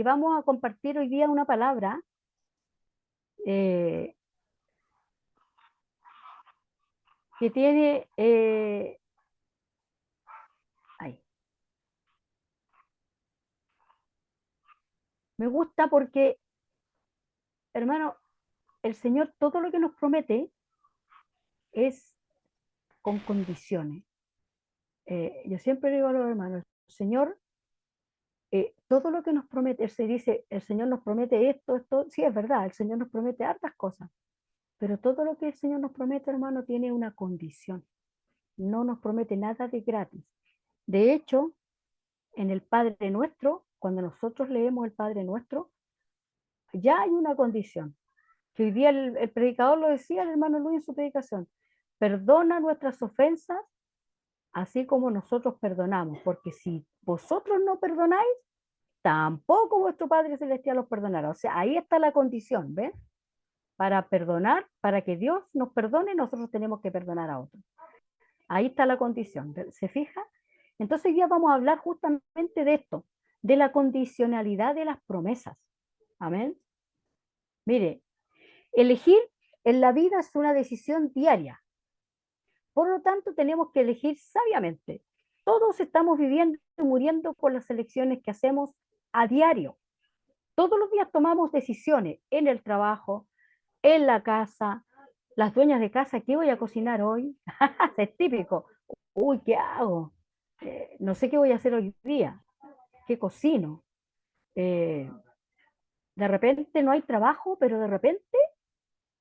y vamos a compartir hoy día una palabra eh, que tiene, ay, me gusta porque, hermano, el Señor todo lo que nos promete es con condiciones. Yo siempre digo a los hermanos, Señor, todo lo que nos promete, Él se dice, el Señor nos promete esto, sí es verdad, el Señor nos promete hartas cosas, pero todo lo que el Señor nos promete, hermano, tiene una condición. No nos promete nada de gratis. De hecho, en el Padre Nuestro, cuando nosotros leemos el Padre Nuestro, ya hay una condición, que hoy día el predicador lo decía, el hermano Luis en su predicación, perdona nuestras ofensas, así como nosotros perdonamos, porque si vosotros no perdonáis, tampoco vuestro Padre Celestial os perdonará. O sea, ahí está la condición, ¿ven? Para perdonar, para que Dios nos perdone, nosotros tenemos que perdonar a otros. Ahí está la condición, ¿se fija? Entonces ya vamos a hablar justamente de esto, de la condicionalidad de las promesas. Amén. Mire, elegir en la vida es una decisión diaria. Por lo tanto, tenemos que elegir sabiamente. Todos estamos viviendo y muriendo por las elecciones que hacemos a diario. Todos los días tomamos decisiones en el trabajo, en la casa, las dueñas de casa, ¿qué voy a cocinar hoy? Es típico. Uy, ¿qué hago? No sé qué voy a hacer hoy día. ¿Qué cocino? Eh, de repente no hay trabajo, pero de repente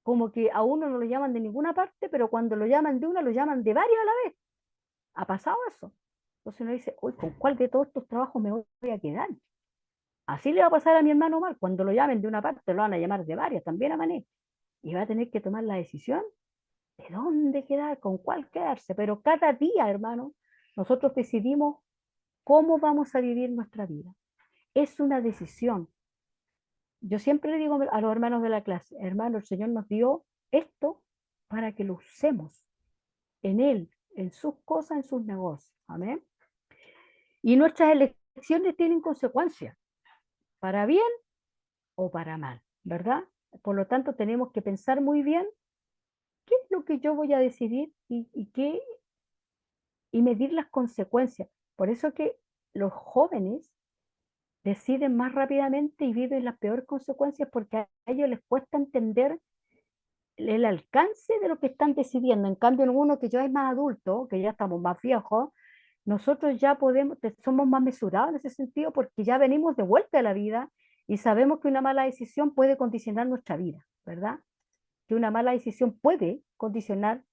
como que a uno no lo llaman de ninguna parte, pero cuando lo llaman de una, lo llaman de varias a la vez. ¿Ha pasado eso? Entonces uno dice, uy, ¿con cuál de todos estos trabajos me voy a quedar? Así le va a pasar a mi hermano Omar. Cuando lo llamen de una parte, lo van a llamar de varias, también a Mané. Y va a tener que tomar la decisión de dónde quedar, con cuál quedarse. Pero cada día, hermano, nosotros decidimos cómo vamos a vivir nuestra vida. Es una decisión. Yo siempre le digo a los hermanos de la clase, hermano, el Señor nos dio esto para que lo usemos en Él, en sus cosas, en sus negocios. Amén. Y nuestras elecciones tienen consecuencias, para bien o para mal, ¿verdad? Por lo tanto, tenemos que pensar muy bien qué es lo que yo voy a decidir y medir las consecuencias. Por eso que los jóvenes deciden más rápidamente y viven las peores consecuencias porque a ellos les cuesta entender el alcance de lo que están decidiendo. En cambio, en uno que ya es más adulto, que ya estamos más viejos, nosotros ya podemos, somos más mesurados en ese sentido porque ya venimos de vuelta a la vida y sabemos que una mala decisión puede condicionar nuestra vida, ¿verdad? Que una mala decisión puede condicionar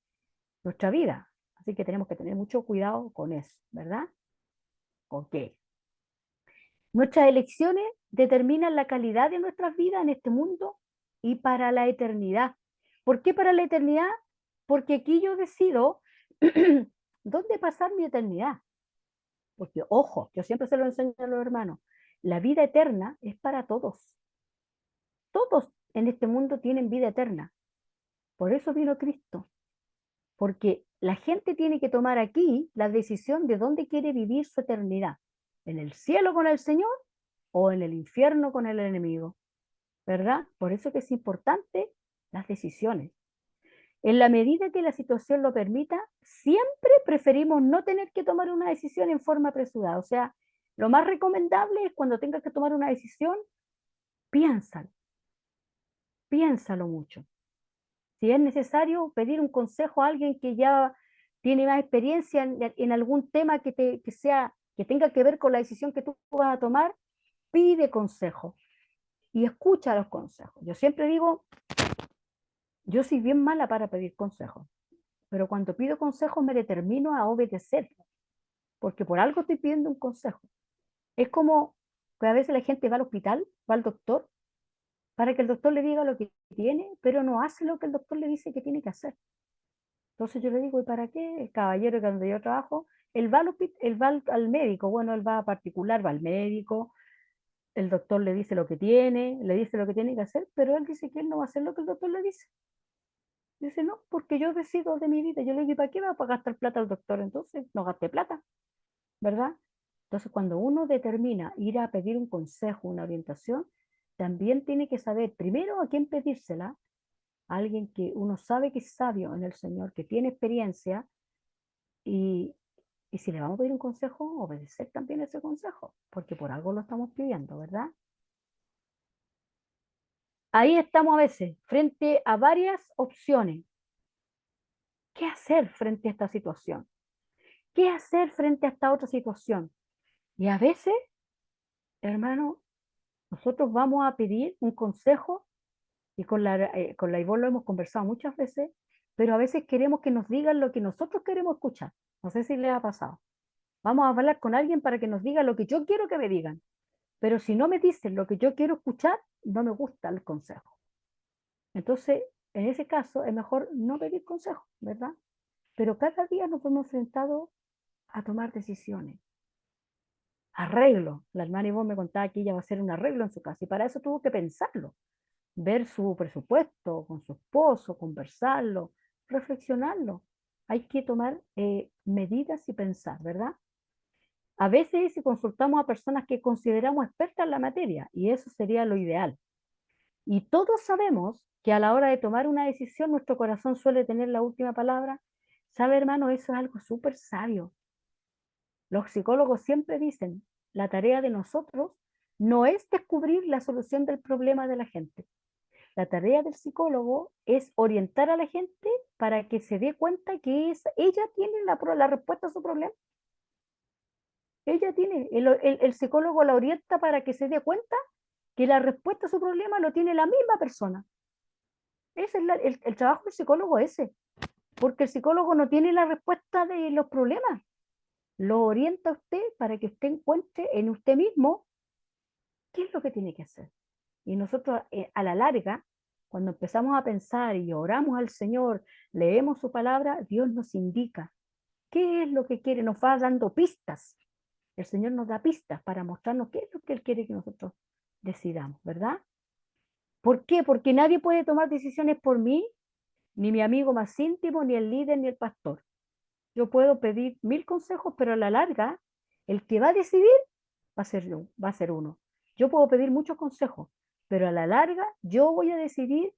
nuestra vida. Así que tenemos que tener mucho cuidado con eso, ¿verdad? Ok. Nuestras elecciones determinan la calidad de nuestras vidas en este mundo y para la eternidad. ¿Por qué para la eternidad? Porque aquí yo decido dónde pasar mi eternidad. Porque, ojo, yo siempre se lo enseño a los hermanos, la vida eterna es para todos. Todos en este mundo tienen vida eterna. Por eso vino Cristo. Porque la gente tiene que tomar aquí la decisión de dónde quiere vivir su eternidad. ¿En el cielo con el Señor o en el infierno con el enemigo? ¿Verdad? Por eso que es importante las decisiones. En la medida que la situación lo permita, siempre preferimos no tener que tomar una decisión en forma apresurada. O sea, lo más recomendable es cuando tengas que tomar una decisión, piénsalo, piénsalo mucho. Si es necesario pedir un consejo a alguien que ya tiene más experiencia en algún tema que tenga que ver con la decisión que tú vas a tomar, pide consejo y escucha los consejos. Yo siempre digo, yo soy bien mala para pedir consejos, pero cuando pido consejos me determino a obedecer, porque por algo estoy pidiendo un consejo. Es como que a veces la gente va al hospital, va al doctor, para que el doctor le diga lo que tiene, pero no hace lo que el doctor le dice que tiene que hacer. Entonces yo le digo, ¿y para qué? El caballero que donde yo trabajo, él va al médico, bueno, él va a particular, va al médico, el doctor le dice lo que tiene, le dice lo que tiene que hacer, pero él dice que él no va a hacer lo que el doctor le dice. Dice, no, porque yo decido de mi vida. Yo le digo, ¿y para qué va a gastar plata al doctor? Entonces, no gaste plata, ¿verdad? Entonces, cuando uno determina ir a pedir un consejo, una orientación, también tiene que saber primero a quién pedírsela, a alguien que uno sabe que es sabio en el Señor, que tiene experiencia, y, y si le vamos a pedir un consejo, obedecer también ese consejo, porque por algo lo estamos pidiendo, ¿verdad? Ahí estamos a veces, frente a varias opciones. ¿Qué hacer frente a esta situación? ¿Qué hacer frente a esta otra situación? Y a veces, hermano, nosotros vamos a pedir un consejo y con la Ivonne lo hemos conversado muchas veces, pero a veces queremos que nos digan lo que nosotros queremos escuchar. No sé si les ha pasado. Vamos a hablar con alguien para que nos diga lo que yo quiero que me digan, pero si no me dicen lo que yo quiero escuchar, no me gusta el consejo. Entonces, en ese caso, es mejor no pedir consejo, ¿verdad? Pero cada día nos hemos enfrentado a tomar decisiones. Arreglo. La hermana Ivonne me contaba que ella va a hacer un arreglo en su casa y para eso tuvo que pensarlo, ver su presupuesto con su esposo, conversarlo, reflexionarlo. Hay que tomar medidas y pensar, ¿verdad? A veces si consultamos a personas que consideramos expertas en la materia, y eso sería lo ideal. Y todos sabemos que a la hora de tomar una decisión, nuestro corazón suele tener la última palabra. ¿Sabe, hermano? Eso es algo súper sabio. Los psicólogos siempre dicen, la tarea de nosotros no es descubrir la solución del problema de la gente. La tarea del psicólogo es orientar a la gente para que se dé cuenta que ella tiene la respuesta a su problema. Ella tiene, el psicólogo la orienta para que se dé cuenta que la respuesta a su problema lo tiene la misma persona. Ese es el trabajo del psicólogo ese, porque el psicólogo no tiene la respuesta de los problemas, lo orienta a usted para que usted encuentre en usted mismo qué es lo que tiene que hacer. Y nosotros a la larga, cuando empezamos a pensar y oramos al Señor, leemos su palabra, Dios nos indica qué es lo que quiere, nos va dando pistas. El Señor nos da pistas para mostrarnos qué es lo que Él quiere que nosotros decidamos, ¿verdad? ¿Por qué? Porque nadie puede tomar decisiones por mí, ni mi amigo más íntimo, ni el líder, ni el pastor. Yo puedo pedir 1000 consejos, pero a la larga, el que va a decidir va a ser uno. Yo puedo pedir muchos consejos, pero a la larga yo voy a decidir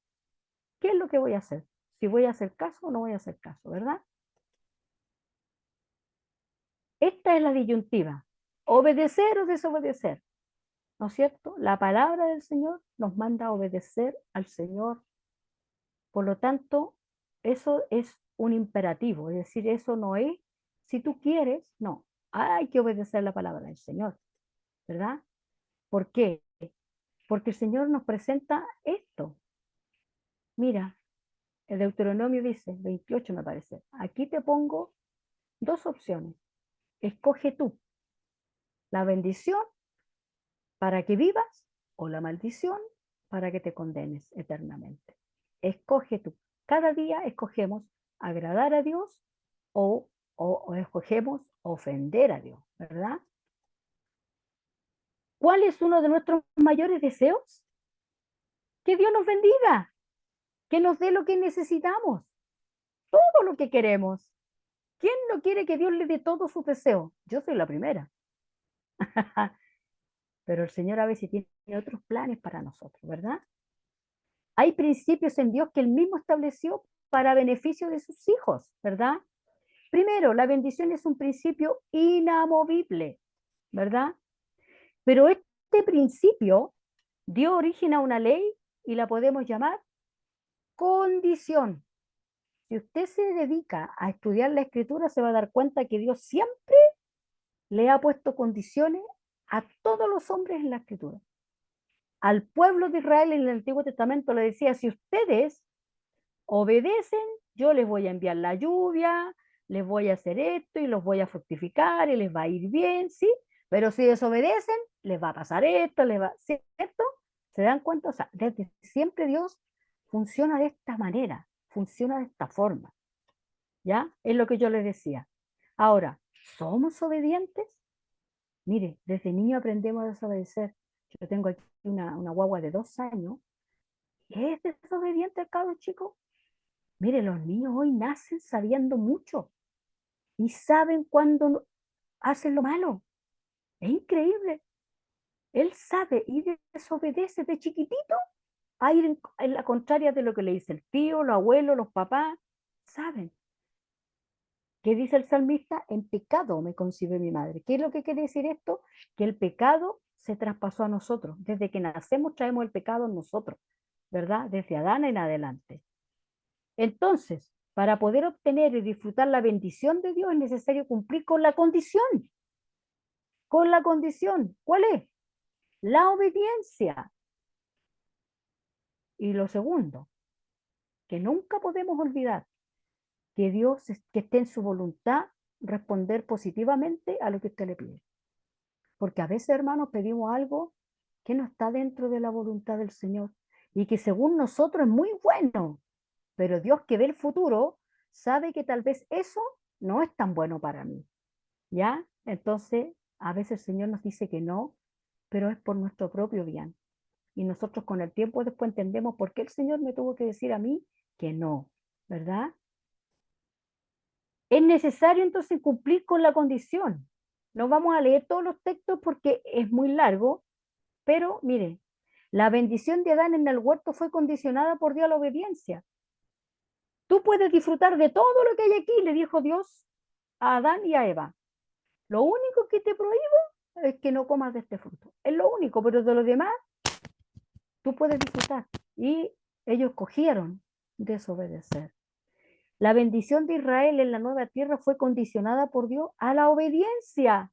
qué es lo que voy a hacer. Si voy a hacer caso o no voy a hacer caso, ¿verdad? Esta es la disyuntiva. Obedecer o desobedecer. ¿No es cierto? La palabra del Señor nos manda a obedecer al Señor. Por lo tanto, eso es un imperativo, es decir, eso no es, si tú quieres, no, hay que obedecer la palabra del Señor, ¿verdad? ¿Por qué? Porque el Señor nos presenta esto. Mira, el Deuteronomio dice, 28 me parece, aquí te pongo dos opciones. Escoge tú la bendición para que vivas o la maldición para que te condenes eternamente. Escoge tú. Cada día escogemos agradar a Dios o escogemos ofender a Dios, ¿verdad? ¿Cuál es uno de nuestros mayores deseos? Que Dios nos bendiga, que nos dé lo que necesitamos, todo lo que queremos. ¿Quién no quiere que Dios le dé todos sus deseos? Yo soy la primera. Pero el Señor a veces tiene otros planes para nosotros, ¿verdad? Hay principios en Dios que Él mismo estableció para beneficio de sus hijos, ¿verdad? Primero, la bendición es un principio inamovible, ¿verdad? Pero este principio dio origen a una ley y la podemos llamar condición. Si usted se dedica a estudiar la escritura, se va a dar cuenta que Dios siempre le ha puesto condiciones a todos los hombres en la escritura. Al pueblo de Israel en el Antiguo Testamento le decía, si ustedes obedecen, yo les voy a enviar la lluvia, les voy a hacer esto y los voy a fructificar y les va a ir bien, ¿sí? Pero si desobedecen, les va a pasar esto, ¿cierto? ¿Se dan cuenta? O sea, desde siempre Dios funciona de esta manera, funciona de esta forma, ¿ya? Es lo que yo les decía. Ahora, ¿somos obedientes? Mire, desde niño aprendemos a desobedecer. Yo tengo aquí una guagua de 2 años. ¿Es desobediente el cabro chico? Mire, los niños hoy nacen sabiendo mucho y saben cuándo hacen lo malo. Es increíble. Él sabe y desobedece de chiquitito a ir en la contraria de lo que le dice el tío, los abuelos, los papás. Saben. ¿Qué dice el salmista? En pecado me concibe mi madre. ¿Qué es lo que quiere decir esto? Que el pecado se traspasó a nosotros. Desde que nacemos traemos el pecado en nosotros, ¿verdad? Desde Adán en adelante. Entonces, para poder obtener y disfrutar la bendición de Dios es necesario cumplir con la condición. Con la condición. ¿Cuál es? La obediencia. Y lo segundo, que nunca podemos olvidar, que Dios, que esté en su voluntad, responder positivamente a lo que usted le pide. Porque a veces, hermanos, pedimos algo que no está dentro de la voluntad del Señor y que según nosotros es muy bueno, pero Dios que ve el futuro sabe que tal vez eso no es tan bueno para mí, ¿ya? Entonces, a veces el Señor nos dice que no, pero es por nuestro propio bien. Y nosotros con el tiempo después entendemos por qué el Señor me tuvo que decir a mí que no, ¿verdad? Es necesario entonces cumplir con la condición. No vamos a leer todos los textos porque es muy largo, pero mire, la bendición de Adán en el huerto fue condicionada por Dios a la obediencia. Tú puedes disfrutar de todo lo que hay aquí, le dijo Dios a Adán y a Eva. Lo único que te prohíbo es que no comas de este fruto. Es lo único, pero de lo demás tú puedes disfrutar. Y ellos cogieron desobedecer. La bendición de Israel en la nueva tierra fue condicionada por Dios a la obediencia.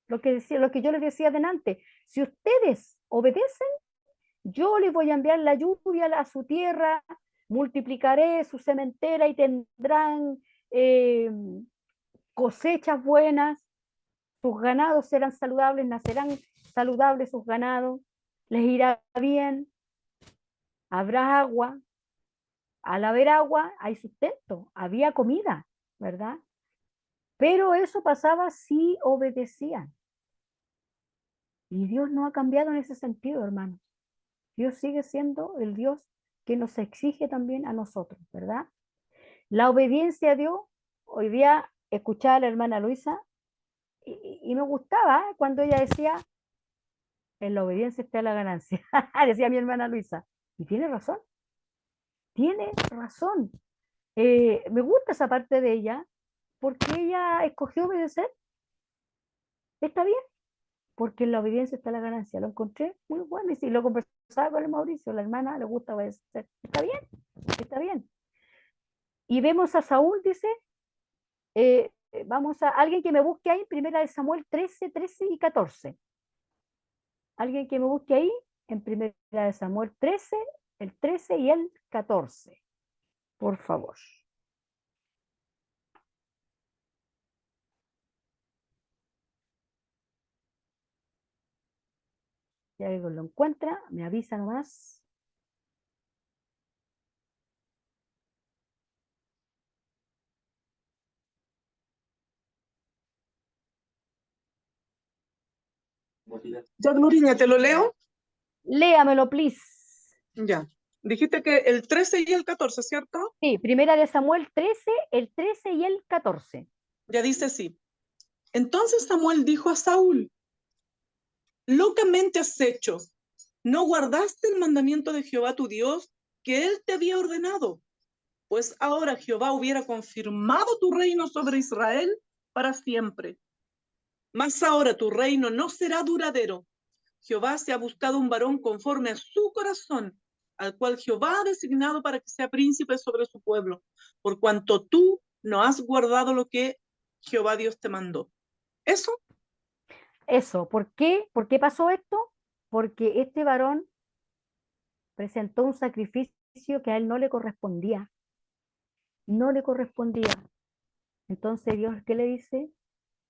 Lo que yo les decía delante. Si ustedes obedecen, yo les voy a enviar la lluvia a su tierra, multiplicaré su sementera y tendrán eh, cosechas buenas, sus ganados serán saludables, nacerán saludables sus ganados, les irá bien, habrá agua, al haber agua hay sustento, había comida, ¿verdad? Pero eso pasaba si obedecían. Y Dios no ha cambiado en ese sentido, hermanos. Dios sigue siendo el Dios que nos exige también a nosotros, ¿verdad? La obediencia a Dios, hoy día escuchaba a la hermana Luisa y me gustaba cuando ella decía, en la obediencia está la ganancia, decía mi hermana Luisa, y tiene razón, tiene razón. Me gusta esa parte de ella porque ella escogió obedecer, está bien, porque en la obediencia está la ganancia. Lo encontré muy bueno y si lo conversaba con el Mauricio, la hermana le gusta obedecer. Está bien, está bien. Y vemos a Saúl, dice, vamos a alguien que me busque ahí, primera de Samuel 13, 13 y 14. Alguien que me busque ahí, en primera de Samuel 13, el 13 y el 14. Por favor. Si alguien lo encuentra, me avisa nomás. Ya, Gloria, ¿te lo leo? Léamelo, please. Ya. Dijiste que el 13 y el 14, ¿cierto? Sí, primera de Samuel 13, el 13 y el 14. Ya dice así. Entonces Samuel dijo a Saúl, locamente has hecho, no guardaste el mandamiento de Jehová tu Dios que él te había ordenado, pues ahora Jehová hubiera confirmado tu reino sobre Israel para siempre. Mas ahora tu reino no será duradero. Jehová se ha buscado un varón conforme a su corazón, al cual Jehová ha designado para que sea príncipe sobre su pueblo, por cuanto tú no has guardado lo que Jehová Dios te mandó. Eso. Eso, ¿por qué? ¿Por qué pasó esto? Porque este varón presentó un sacrificio que a él no le correspondía, no le correspondía. Entonces Dios, ¿qué le dice?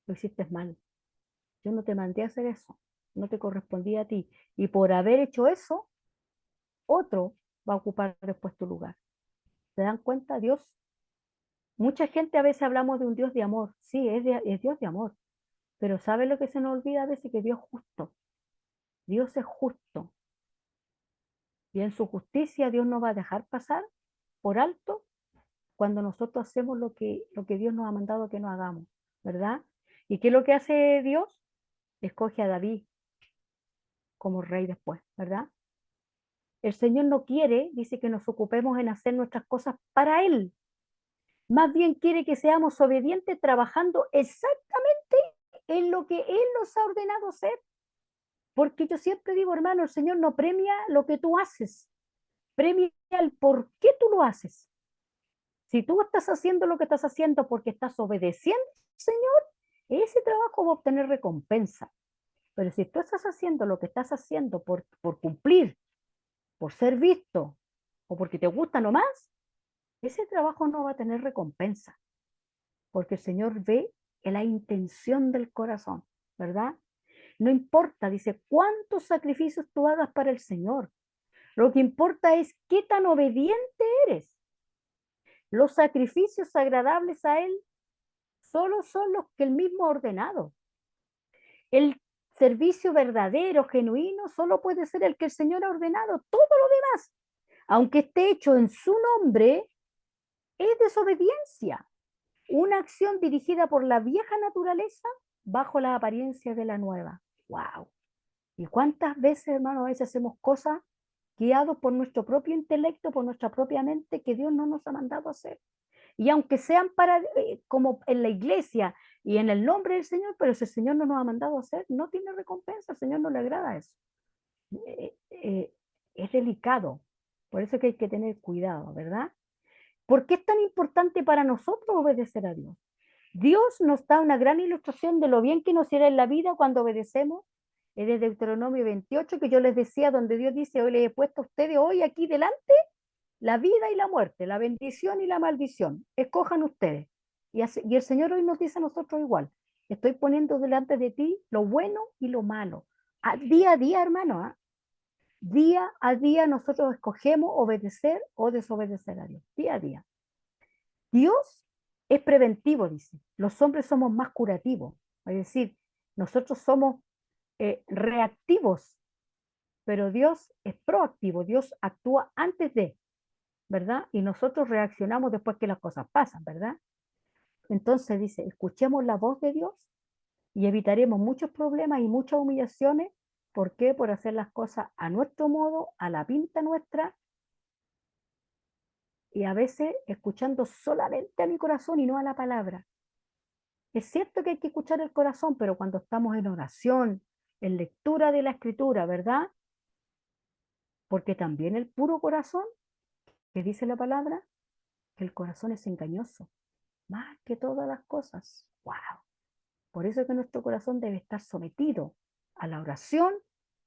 Lo hiciste mal. Yo no te mandé a hacer eso, no te correspondía a ti. Y por haber hecho eso, otro va a ocupar después tu lugar. ¿Se dan cuenta? Dios, mucha gente a veces hablamos de un Dios de amor. Sí, es Dios de amor. Pero ¿sabe lo que se nos olvida a veces? Que Dios es justo. Dios es justo. Y en su justicia Dios no va a dejar pasar por alto cuando nosotros hacemos lo que Dios nos ha mandado que no hagamos, ¿verdad? ¿Y qué es lo que hace Dios? escoge a David como rey después, ¿verdad? El Señor no quiere, dice, que nos ocupemos en hacer nuestras cosas para Él. Más bien quiere que seamos obedientes trabajando exactamente en lo que Él nos ha ordenado hacer. Porque yo siempre digo, hermano, el Señor no premia lo que tú haces, premia el por qué tú lo haces. Si tú estás haciendo lo que estás haciendo porque estás obedeciendo al Señor, ese trabajo va a obtener recompensa. Pero si tú estás haciendo lo que estás haciendo por cumplir, por ser visto o porque te gusta nomás, ese trabajo no va a tener recompensa. Porque el Señor ve en la intención del corazón, ¿verdad? No importa, dice, cuántos sacrificios tú hagas para el Señor. Lo que importa es qué tan obediente eres. Los sacrificios agradables a Él solo son los que Él mismo ha ordenado. El servicio verdadero, genuino, solo puede ser el que el Señor ha ordenado. Todo lo demás, aunque esté hecho en su nombre, es desobediencia. Una acción dirigida por la vieja naturaleza bajo la apariencia de la nueva. ¡Wow! ¿Y cuántas veces, hermano, a veces hacemos cosas guiados por nuestro propio intelecto, por nuestra propia mente, que Dios no nos ha mandado a hacer? Y aunque sean para, como en la iglesia y en el nombre del Señor, pero si el Señor no nos ha mandado a hacer, no tiene recompensa, al Señor no le agrada eso. Es delicado, por eso que hay que tener cuidado, ¿verdad? ¿Por qué es tan importante para nosotros obedecer a Dios? Dios nos da una gran ilustración de lo bien que nos irá en la vida cuando obedecemos. Es de Deuteronomio 28 que yo les decía, donde Dios dice, hoy les he puesto a ustedes hoy aquí delante la vida y la muerte, la bendición y la maldición. Escojan ustedes. Y el Señor hoy nos dice a nosotros igual. Estoy poniendo delante de ti lo bueno y lo malo. A día, hermano, ¿eh? Día a día nosotros escogemos obedecer o desobedecer a Dios. Día a día. Dios es preventivo, dice. Los hombres somos más curativos. Es decir, nosotros somos reactivos, pero Dios es proactivo. Dios actúa antes de, ¿verdad? Y nosotros reaccionamos después que las cosas pasan, ¿verdad? Entonces dice, escuchemos la voz de Dios y evitaremos muchos problemas y muchas humillaciones. ¿Por qué? Por hacer las cosas a nuestro modo, a la pinta nuestra, y a veces escuchando solamente a mi corazón y no a la palabra. Es cierto que hay que escuchar el corazón, pero cuando estamos en oración, en lectura de la escritura, ¿verdad? Porque también el puro corazón, que dice la palabra, que el corazón es engañoso, más que todas las cosas. ¡Wow! Por eso es que nuestro corazón debe estar sometido a la oración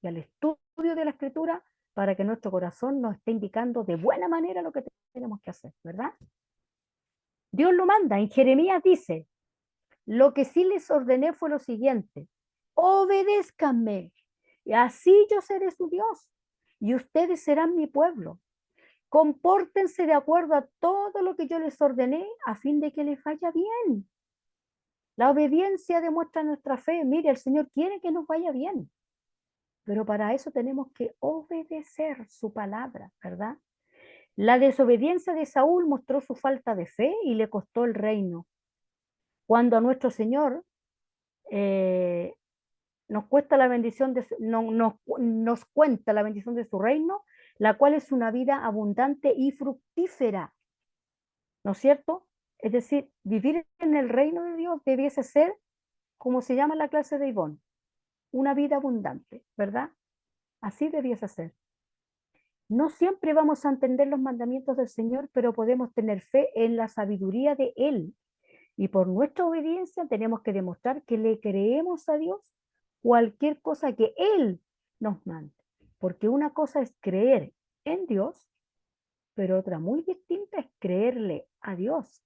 y al estudio de la escritura para que nuestro corazón nos esté indicando de buena manera lo que tenemos que hacer, ¿verdad? Dios lo manda. En Jeremías dice, lo que sí les ordené fue lo siguiente, obedézcanme, y así yo seré su Dios, y ustedes serán mi pueblo. Compórtense de acuerdo a todo lo que yo les ordené a fin de que les vaya bien. La obediencia demuestra nuestra fe. Mire, el Señor quiere que nos vaya bien, pero para eso tenemos que obedecer su palabra, ¿verdad? La desobediencia de Saúl mostró su falta de fe y le costó el reino. Cuando a nuestro Señor eh, nos cuesta la bendición de nos cuenta la bendición de su reino, la cual es una vida abundante y fructífera, ¿no es cierto? Es decir, vivir en el reino de Dios debiese ser, como se llama la clase de Ivonne, una vida abundante, ¿verdad? Así debiese ser. No siempre vamos a entender los mandamientos del Señor, pero podemos tener fe en la sabiduría de Él. Y por nuestra obediencia tenemos que demostrar que le creemos a Dios cualquier cosa que Él nos mande. Porque una cosa es creer en Dios, pero otra muy distinta es creerle a Dios,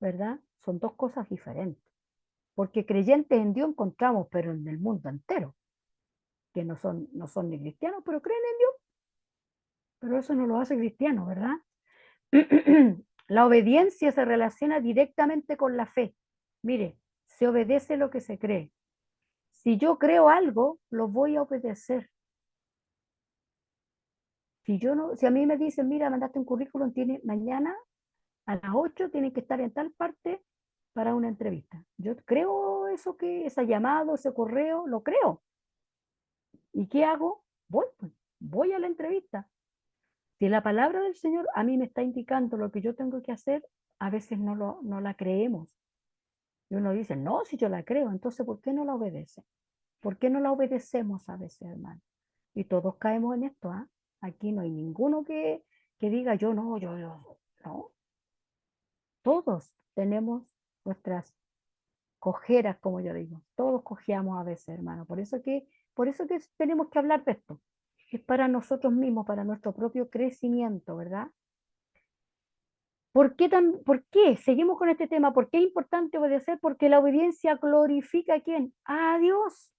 ¿verdad? Son dos cosas diferentes. Porque creyentes en Dios encontramos, pero en el mundo entero, que no son ni cristianos, pero creen en Dios. Pero eso no lo hace cristiano, ¿verdad? La obediencia se relaciona directamente con la fe. Mire, se obedece lo que se cree. Si yo creo algo, lo voy a obedecer. Si a mí me dicen, mira, mandaste un currículum, tiene mañana a las 8 tienen que estar en tal parte para una entrevista. Yo creo eso que, ese llamado, ese correo, lo creo. ¿Y qué hago? Voy, pues, voy a la entrevista. Si la palabra del Señor a mí me está indicando lo que yo tengo que hacer, a veces no la creemos. Y uno dice, no, si yo la creo, entonces ¿por qué no la obedece? ¿Por qué no la obedecemos a veces, hermano? Y todos caemos en esto, ¿ah? Aquí no hay ninguno que diga yo no, no. Todos tenemos nuestras cojeras, como yo digo. Todos cojeamos a veces, hermano. Por eso que tenemos que hablar de esto. Es para nosotros mismos, para nuestro propio crecimiento, ¿verdad? ¿Por qué? Seguimos con este tema. ¿Por qué es importante obedecer? Porque la obediencia glorifica a quién? A Dios.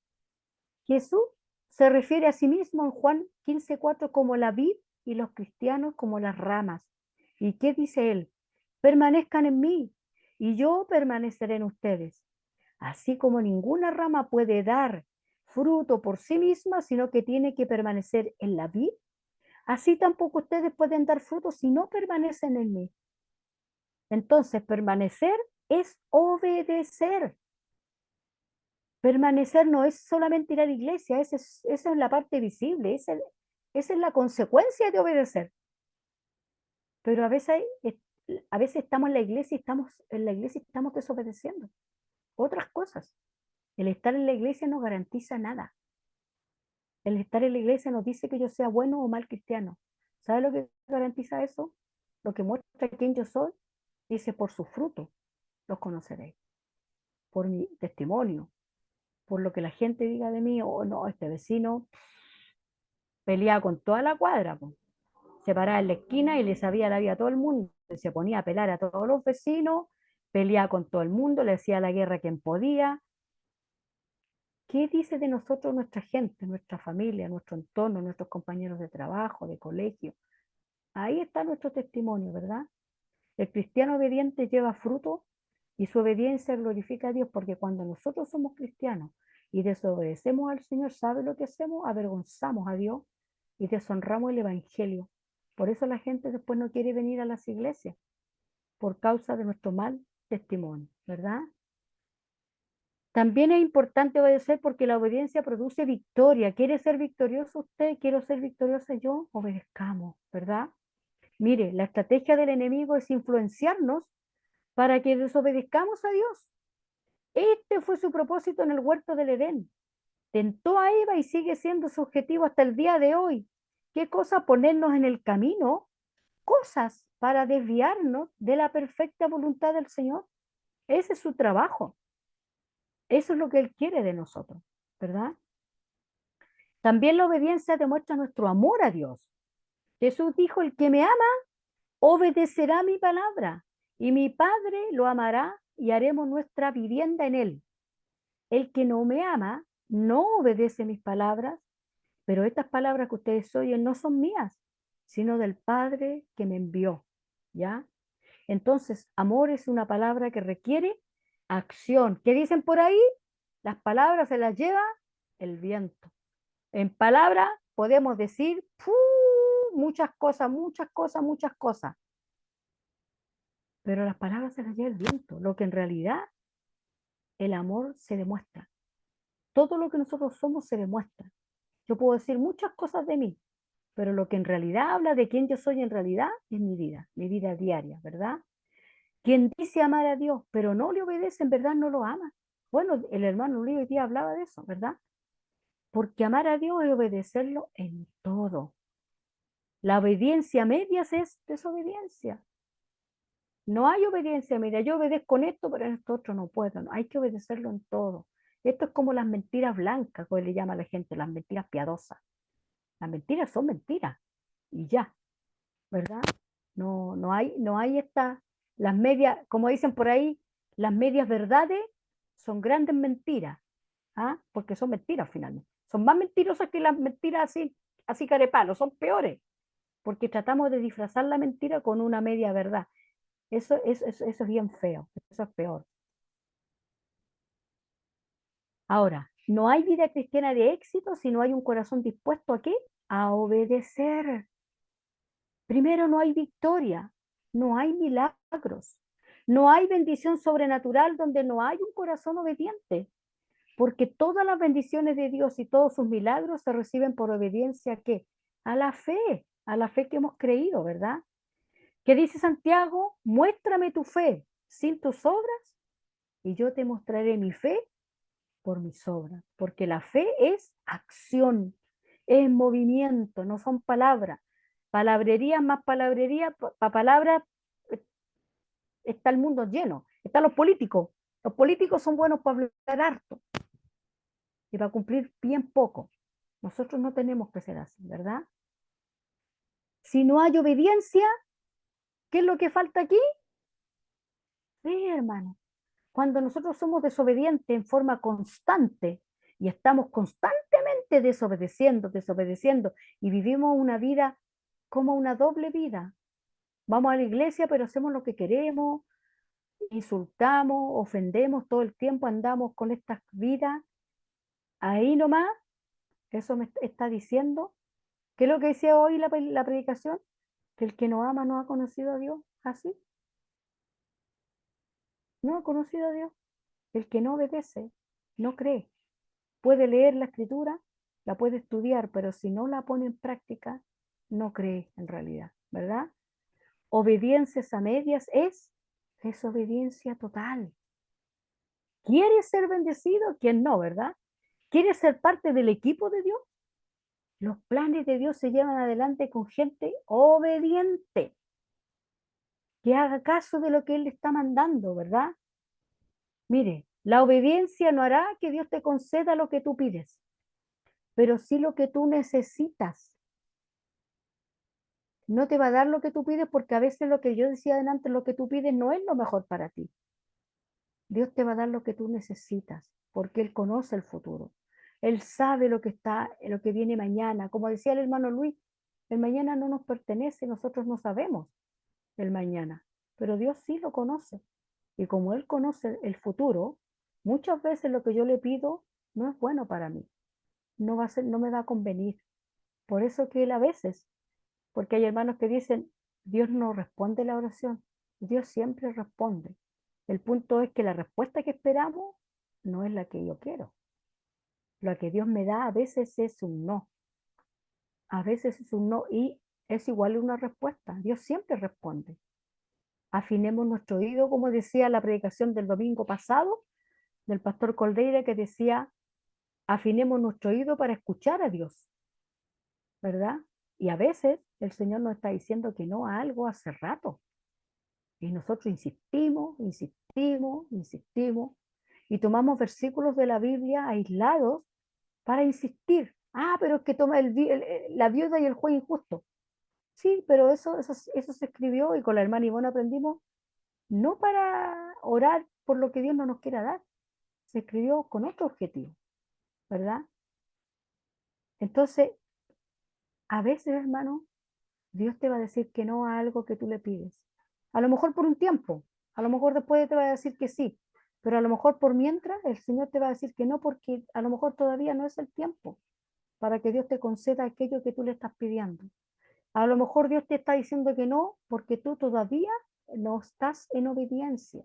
Jesús se refiere a sí mismo en Juan 15:4 como la vid y los cristianos como las ramas. ¿Y qué dice él? Permanezcan en mí y yo permaneceré en ustedes. Así como ninguna rama puede dar fruto por sí misma, sino que tiene que permanecer en la vid, así tampoco ustedes pueden dar fruto si no permanecen en mí. Entonces, permanecer es obedecer. Permanecer no es solamente ir a la iglesia, esa es la parte visible, esa es la consecuencia de obedecer. Pero a veces estamos en la iglesia y estamos desobedeciendo otras cosas. El estar en la iglesia no garantiza nada. El estar en la iglesia nos dice que yo sea bueno o mal cristiano. ¿Sabe lo que garantiza eso? Lo que muestra quién yo soy. Dice, por su fruto los conoceréis, por mi testimonio, por lo que la gente diga de mí, o no, este vecino peleaba con toda la cuadra, po. Se paraba en la esquina y le sabía la vida a todo el mundo, se ponía a pelar a todos los vecinos, peleaba con todo el mundo, le hacía la guerra a quien podía. ¿Qué dice de nosotros nuestra gente, nuestra familia, nuestro entorno, nuestros compañeros de trabajo, de colegio? Ahí está nuestro testimonio, ¿verdad? El cristiano obediente lleva fruto y su obediencia glorifica a Dios, porque cuando nosotros somos cristianos y desobedecemos al Señor, ¿sabe lo que hacemos? Avergonzamos a Dios y deshonramos el Evangelio. Por eso la gente después no quiere venir a las iglesias, por causa de nuestro mal testimonio, ¿verdad? También es importante obedecer porque la obediencia produce victoria. ¿Quiere ser victorioso usted? ¿Quiero ser victoriosa yo? Obedezcamos, ¿verdad? Mire, la estrategia del enemigo es influenciarnos para que desobedezcamos a Dios. Este fue su propósito en el huerto del Edén. Tentó a Eva y sigue siendo su objetivo hasta el día de hoy. ¿Qué cosa? Ponernos en el camino, cosas para desviarnos de la perfecta voluntad del Señor. Ese es su trabajo. Eso es lo que Él quiere de nosotros, ¿verdad? También la obediencia demuestra nuestro amor a Dios. Jesús dijo, el que me ama, obedecerá mi palabra, y mi Padre lo amará y haremos nuestra vivienda en él. El que no me ama, no obedece mis palabras, pero estas palabras que ustedes oyen no son mías, sino del Padre que me envió, ¿ya? Entonces, amor es una palabra que requiere acción. ¿Qué dicen por ahí? Las palabras se las lleva el viento. En palabras podemos decir muchas cosas, muchas cosas, muchas cosas, pero las palabras se las lleva el viento. Lo que en realidad el amor se demuestra. Todo lo que nosotros somos se demuestra. Yo puedo decir muchas cosas de mí, pero lo que en realidad habla de quién yo soy en realidad es mi vida diaria, ¿verdad? Quien dice amar a Dios, pero no le obedece, en verdad no lo ama. Bueno, el hermano Luis hoy día hablaba de eso, ¿verdad? Porque amar a Dios es obedecerlo en todo. La obediencia a medias es desobediencia. No hay obediencia media. Yo obedezco en esto, pero en esto otro no puedo. No, hay que obedecerlo en todo. Esto es como las mentiras blancas, como le llama a la gente, las mentiras piadosas. Las mentiras son mentiras y ya, ¿verdad? No hay las medias, como dicen por ahí, las medias verdades son grandes mentiras, ¿ah? Porque son mentiras finalmente. Son más mentirosas que las mentiras así carepalo, son peores, porque tratamos de disfrazar la mentira con una media verdad. Eso es bien feo, eso es peor. Ahora, no hay vida cristiana de éxito si no hay un corazón dispuesto ¿a qué? A obedecer. Primero, no hay victoria, no hay milagros, No hay bendición sobrenatural donde no hay un corazón obediente, porque todas las bendiciones de Dios y todos sus milagros se reciben por obediencia ¿a qué? A la fe que hemos creído, ¿verdad? ¿Qué dice Santiago? Muéstrame tu fe sin tus obras y yo te mostraré mi fe por mis obras, porque la fe es acción, es movimiento, no son palabras. Palabrería más palabrería, para palabras está el mundo lleno, están los políticos. Los políticos son buenos para hablar harto y para cumplir bien poco. Nosotros no tenemos que ser así, ¿verdad? Si no hay obediencia, ¿qué es lo que falta aquí? Sí, hermano. Cuando nosotros somos desobedientes en forma constante y estamos constantemente desobedeciendo y vivimos una vida como una doble vida. Vamos a la iglesia, pero hacemos lo que queremos, insultamos, ofendemos todo el tiempo, andamos con estas vidas. Ahí nomás, eso me está diciendo. ¿Qué es lo que decía hoy la predicación? Que el que no ama no ha conocido a Dios. Así, no ha conocido a Dios. El que no obedece, no cree. Puede leer la escritura, la puede estudiar, pero si no la pone en práctica, no cree en realidad, ¿verdad? Obediencias a medias es desobediencia total. ¿Quieres ser bendecido? ¿Quién no, verdad? ¿Quieres ser parte del equipo de Dios? Los planes de Dios se llevan adelante con gente obediente, que haga caso de lo que Él le está mandando, ¿verdad? Mire, la obediencia no hará que Dios te conceda lo que tú pides, pero sí lo que tú necesitas. No te va a dar lo que tú pides porque a veces lo que yo decía adelante, lo que tú pides no es lo mejor para ti. Dios te va a dar lo que tú necesitas porque Él conoce el futuro. Él sabe lo que está, lo que viene mañana. Como decía el hermano Luis, el mañana no nos pertenece, nosotros no sabemos el mañana, pero Dios sí lo conoce. Y como Él conoce el futuro, muchas veces lo que yo le pido no es bueno para mí, no va a ser, no me va a convenir. Por eso que Él a veces, porque hay hermanos que dicen, Dios no responde la oración, Dios siempre responde. El punto es que la respuesta que esperamos no es la que yo quiero. Lo que Dios me da a veces es un no, a veces es un no y es igual a una respuesta. Dios siempre responde. Afinemos nuestro oído, como decía la predicación del domingo pasado del pastor Coldeira, que decía, afinemos nuestro oído para escuchar a Dios, ¿verdad? Y a veces el Señor nos está diciendo que no a algo hace rato. Y nosotros insistimos, y tomamos versículos de la Biblia aislados para insistir. Ah, pero es que toma la viuda y el juez injusto. Sí, pero eso se escribió y con la hermana Ivonne aprendimos no para orar por lo que Dios no nos quiera dar, se escribió con otro objetivo, ¿verdad? Entonces, a veces, hermano, Dios te va a decir que no a algo que tú le pides. A lo mejor por un tiempo, a lo mejor después te va a decir que sí, pero a lo mejor por mientras el Señor te va a decir que no porque a lo mejor todavía no es el tiempo para que Dios te conceda aquello que tú le estás pidiendo. A lo mejor Dios te está diciendo que no porque tú todavía no estás en obediencia,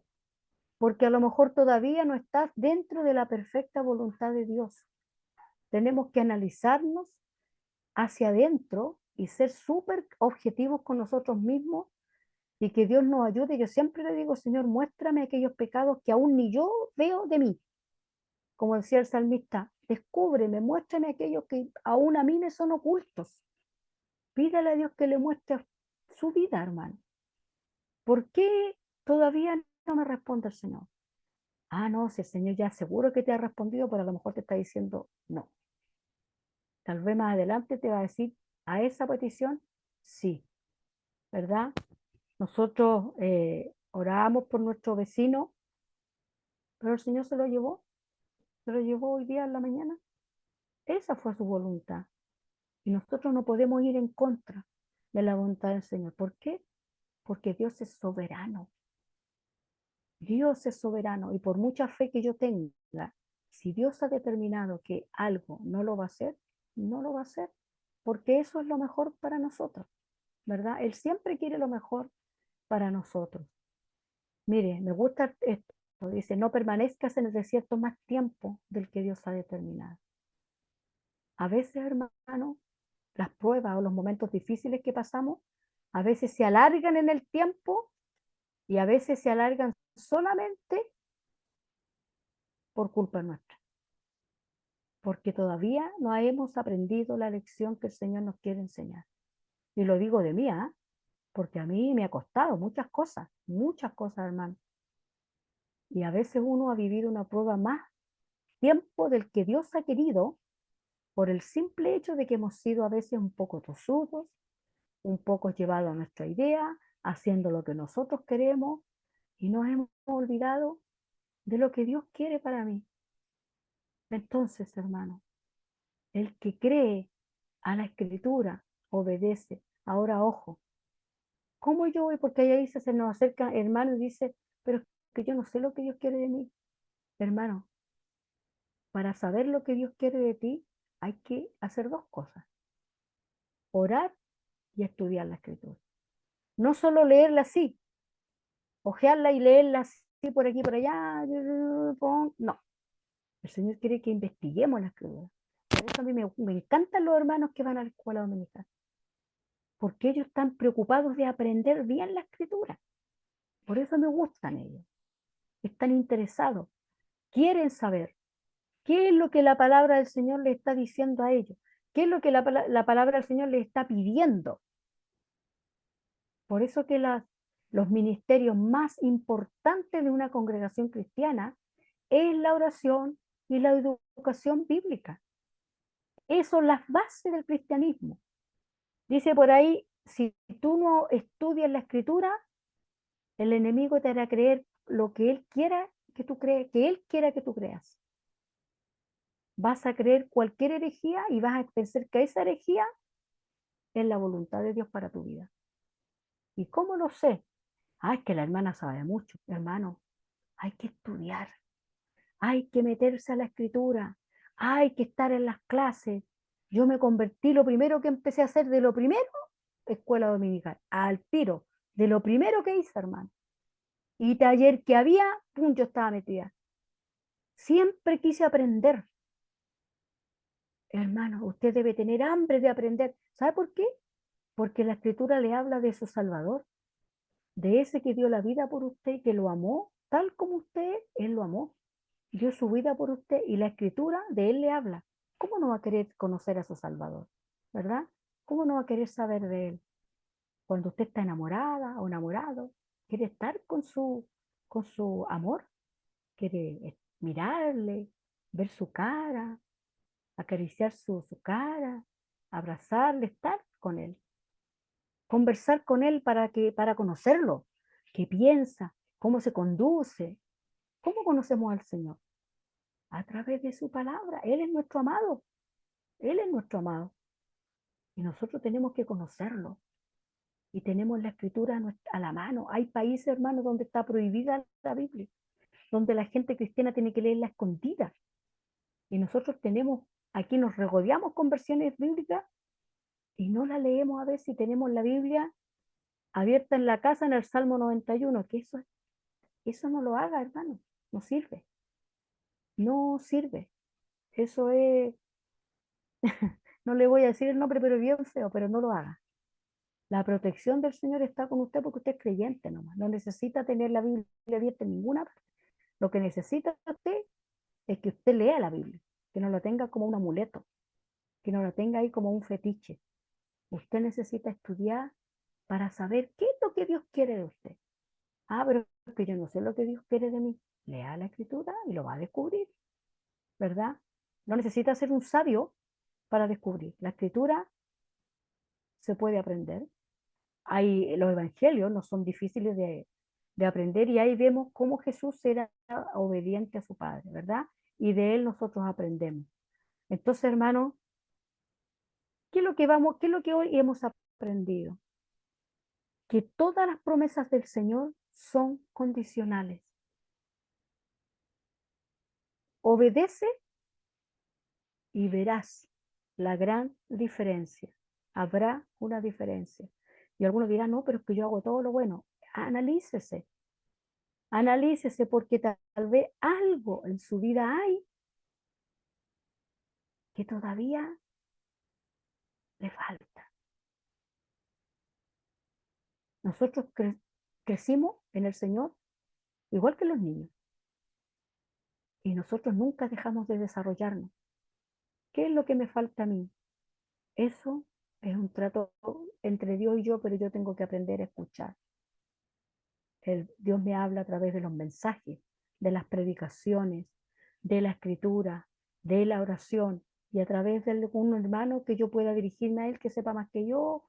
porque a lo mejor todavía no estás dentro de la perfecta voluntad de Dios. Tenemos que analizarnos hacia adentro y ser súper objetivos con nosotros mismos y que Dios nos ayude. Yo siempre le digo, Señor, muéstrame aquellos pecados que aún ni yo veo de mí. Como decía el salmista, descúbreme, muéstrame aquellos que aún a mí me son ocultos. Pídale a Dios que le muestre su vida, hermano. ¿Por qué todavía no me responde el Señor? Ah, no, si el Señor ya seguro que te ha respondido, pero a lo mejor te está diciendo no. Tal vez más adelante te va a decir a esa petición, sí, ¿verdad? Nosotros orábamos por nuestro vecino, pero el Señor se lo llevó hoy día en la mañana. Esa fue su voluntad. Y nosotros no podemos ir en contra de la voluntad del Señor. ¿Por qué? Porque Dios es soberano. Dios es soberano y por mucha fe que yo tenga, si Dios ha determinado que algo no lo va a hacer, no lo va a hacer, porque eso es lo mejor para nosotros, ¿verdad? Él siempre quiere lo mejor para nosotros. Mire, me gusta esto. Dice, no permanezcas en el desierto más tiempo del que Dios ha determinado. A veces, hermano, las pruebas o los momentos difíciles que pasamos, a veces se alargan en el tiempo y a veces se alargan solamente por culpa nuestra, porque todavía no hemos aprendido la lección que el Señor nos quiere enseñar. Y lo digo de mí, ¿eh? Porque a mí me ha costado muchas cosas, hermano. Y a veces uno ha vivido una prueba más tiempo del que Dios ha querido por el simple hecho de que hemos sido a veces un poco tosudos, un poco llevados a nuestra idea, haciendo lo que nosotros queremos y nos hemos olvidado de lo que Dios quiere para mí. Entonces, hermano, el que cree a la escritura obedece. Ahora, ojo, ¿cómo yo voy? Porque ahí se nos acerca hermano y dice, pero es que yo no sé lo que Dios quiere de mí. Hermano, para saber lo que Dios quiere de ti, hay que hacer dos cosas: orar y estudiar la escritura. No solo leerla así, ojearla y leerla así por aquí, por allá. No, el Señor quiere que investiguemos la escritura. Por eso a mí me encantan los hermanos que van a la escuela dominical, porque ellos están preocupados de aprender bien la escritura. Por eso me gustan ellos. Están interesados, quieren saber qué es lo que la palabra del Señor le está diciendo a ellos, qué es lo que la palabra del Señor les está pidiendo. Por eso que los ministerios más importantes de una congregación cristiana es la oración y la educación bíblica. Esas son las bases del cristianismo. Dice por ahí, si tú no estudias la escritura, el enemigo te hará creer lo que él quiera que tú creas, que él quiera que tú creas. Vas a creer cualquier herejía y vas a pensar que esa herejía es la voluntad de Dios para tu vida. ¿Y cómo lo sé? Ah, es que la hermana sabe mucho. Hermano, hay que estudiar, hay que meterse a la escritura, hay que estar en las clases. Yo me convertí, lo primero que empecé a hacer de lo primero, escuela dominical, al tiro, de lo primero que hice, hermano. Y taller que había, pum, yo estaba metida. Siempre quise aprender. Hermano, usted debe tener hambre de aprender. ¿Sabe por qué? Porque la escritura le habla de su Salvador, de ese que dio la vida por usted, que lo amó tal como usted, él lo amó, dio su vida por usted y la escritura de él le habla. ¿Cómo no va a querer conocer a su Salvador? ¿Verdad? ¿Cómo no va a querer saber de él? Cuando usted está enamorada o enamorado, quiere estar con su amor, quiere mirarle, ver su cara, acariciar su cara, abrazarle, estar con él, conversar con él para conocerlo, qué piensa, cómo se conduce. ¿Cómo conocemos al Señor? A través de su palabra. Él es nuestro amado, Él es nuestro amado. Y nosotros tenemos que conocerlo. Y tenemos la escritura a la mano. Hay países, hermanos, donde está prohibida la Biblia, donde la gente cristiana tiene que leerla escondida. Y nosotros aquí nos regodeamos con versiones bíblicas y no la leemos a veces y tenemos la Biblia abierta en la casa en el Salmo 91, que eso no lo haga, hermano, no sirve, no sirve. Eso es, no le voy a decir el nombre, pero bien feo, pero no lo haga. La protección del Señor está con usted porque usted es creyente nomás, no necesita tener la Biblia abierta en ninguna parte. Lo que necesita usted es que usted lea la Biblia, que no la tenga como un amuleto, que no la tenga ahí como un fetiche. Usted necesita estudiar para saber qué es lo que Dios quiere de usted. Ah, pero es que yo no sé lo que Dios quiere de mí. Lea la escritura y lo va a descubrir, ¿verdad? No necesita ser un sabio para descubrir. La escritura se puede aprender. Los evangelios no son difíciles de aprender y ahí vemos cómo Jesús era obediente a su Padre, ¿verdad? Y de él nosotros aprendemos. Entonces, hermano, qué es lo que hoy hemos aprendido? Que todas las promesas del Señor son condicionales. Obedece y verás la gran diferencia. Habrá una diferencia. Y algunos dirán, no, pero es que yo hago todo lo bueno. Analícese. Analícese porque tal vez algo en su vida hay que todavía le falta. Nosotros crecimos en el Señor igual que los niños y nosotros nunca dejamos de desarrollarnos. ¿Qué es lo que me falta a mí? Eso es un trato entre Dios y yo, pero yo tengo que aprender a escuchar. Dios me habla a través de los mensajes, de las predicaciones, de la escritura, de la oración y a través de algún hermano que yo pueda dirigirme a él que sepa más que yo,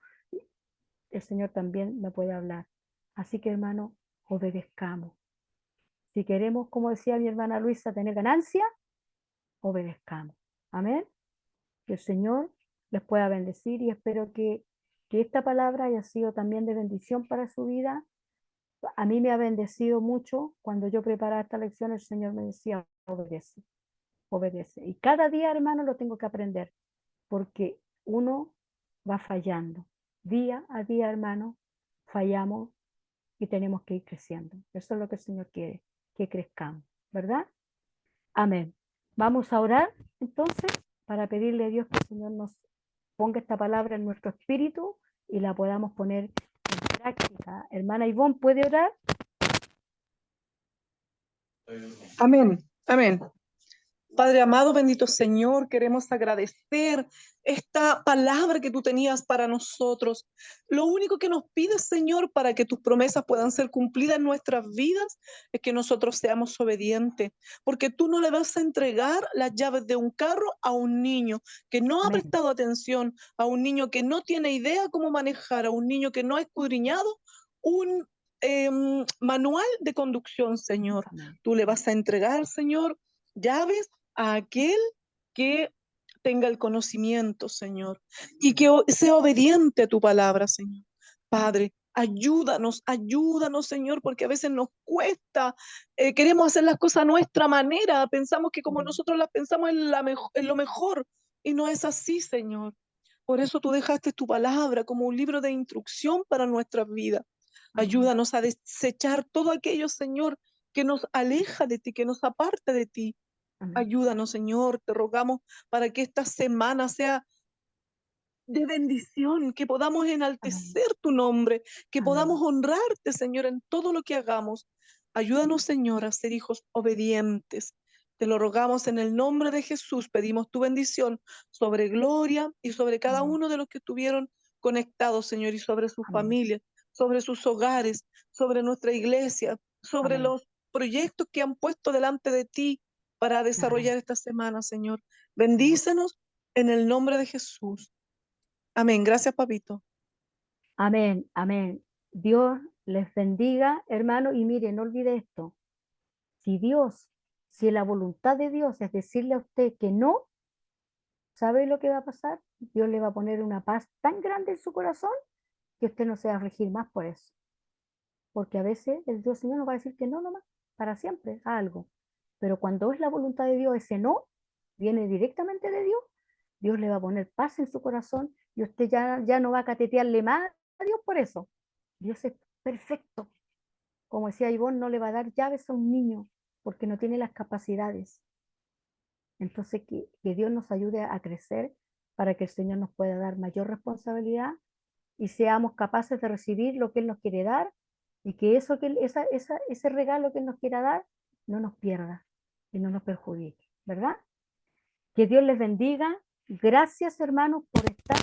el Señor también me puede hablar. Así que hermano, obedezcamos. Si queremos, como decía mi hermana Luisa, tener ganancia, obedezcamos. Amén. Que el Señor les pueda bendecir y espero que esta palabra haya sido también de bendición para su vida. A mí me ha bendecido mucho. Cuando yo preparaba esta lección, el Señor me decía, obedece, obedece. Y cada día, hermano, lo tengo que aprender, porque uno va fallando. Día a día, hermano, fallamos y tenemos que ir creciendo. Eso es lo que el Señor quiere, que crezcamos, ¿verdad? Amén. Vamos a orar, entonces, para pedirle a Dios que el Señor nos ponga esta palabra en nuestro espíritu y la podamos poner en práctica. Hermana Ivonne, ¿puede orar? Amén, amén. Padre amado, bendito Señor, queremos agradecer esta palabra que tú tenías para nosotros. Lo único que nos pides, Señor, para que tus promesas puedan ser cumplidas en nuestras vidas, es que nosotros seamos obedientes, porque tú no le vas a entregar las llaves de un carro a un niño que no ha Amén. prestado atención, a un niño que no tiene idea cómo manejar, a un niño que no ha escudriñado un manual de conducción, Señor. Amén. Tú le vas a entregar, Señor, llaves a aquel que tenga el conocimiento, Señor, y que sea obediente a tu palabra, Señor. Padre, ayúdanos, ayúdanos, Señor, porque a veces nos cuesta, queremos hacer las cosas a nuestra manera, pensamos que como nosotros las pensamos es lo mejor, y no es así, Señor. Por eso tú dejaste tu palabra como un libro de instrucción para nuestras vidas. Amén. Ayúdanos a desechar todo aquello, Señor, que nos aleja de ti, que nos aparta de ti. Amén. Ayúdanos, Señor, te rogamos para que esta semana sea de bendición, que podamos enaltecer Amén. tu nombre, que podamos Amén. honrarte, Señor, en todo lo que hagamos. Ayúdanos, Señor, a ser hijos obedientes. Te lo rogamos en el nombre de Jesús. Pedimos tu bendición sobre Gloria y sobre cada Amén. uno de los que estuvieron conectados, Señor, y sobre sus Amén. familias, sobre sus hogares, sobre nuestra iglesia, sobre Amén. los proyectos que han puesto delante de ti para Amén. desarrollar esta semana, Señor. Amén. Bendícenos en el nombre de Jesús. Amén. Gracias, papito. Amén. Amén. Dios les bendiga, hermano, y mire, no olvide esto. Si Dios, si la voluntad de Dios es decirle a usted que no, ¿sabe lo que va a pasar? Dios le va a poner una paz tan grande en su corazón que usted no se va a afligir más por eso. Porque a veces el Dios Señor nos va a decir que no nomás, para siempre, a algo. Pero cuando es la voluntad de Dios, ese no viene directamente de Dios, Dios le va a poner paz en su corazón y usted ya no va a catetearle más a Dios por eso. Dios es perfecto. Como decía Ivonne, no le va a dar llaves a un niño porque no tiene las capacidades. Entonces, que Dios nos ayude a crecer para que el Señor nos pueda dar mayor responsabilidad y seamos capaces de recibir lo que Él nos quiere dar y que eso que ese regalo que Él nos quiera dar no nos pierda y no nos perjudique, ¿verdad? Que Dios les bendiga. Gracias, hermanos, por estar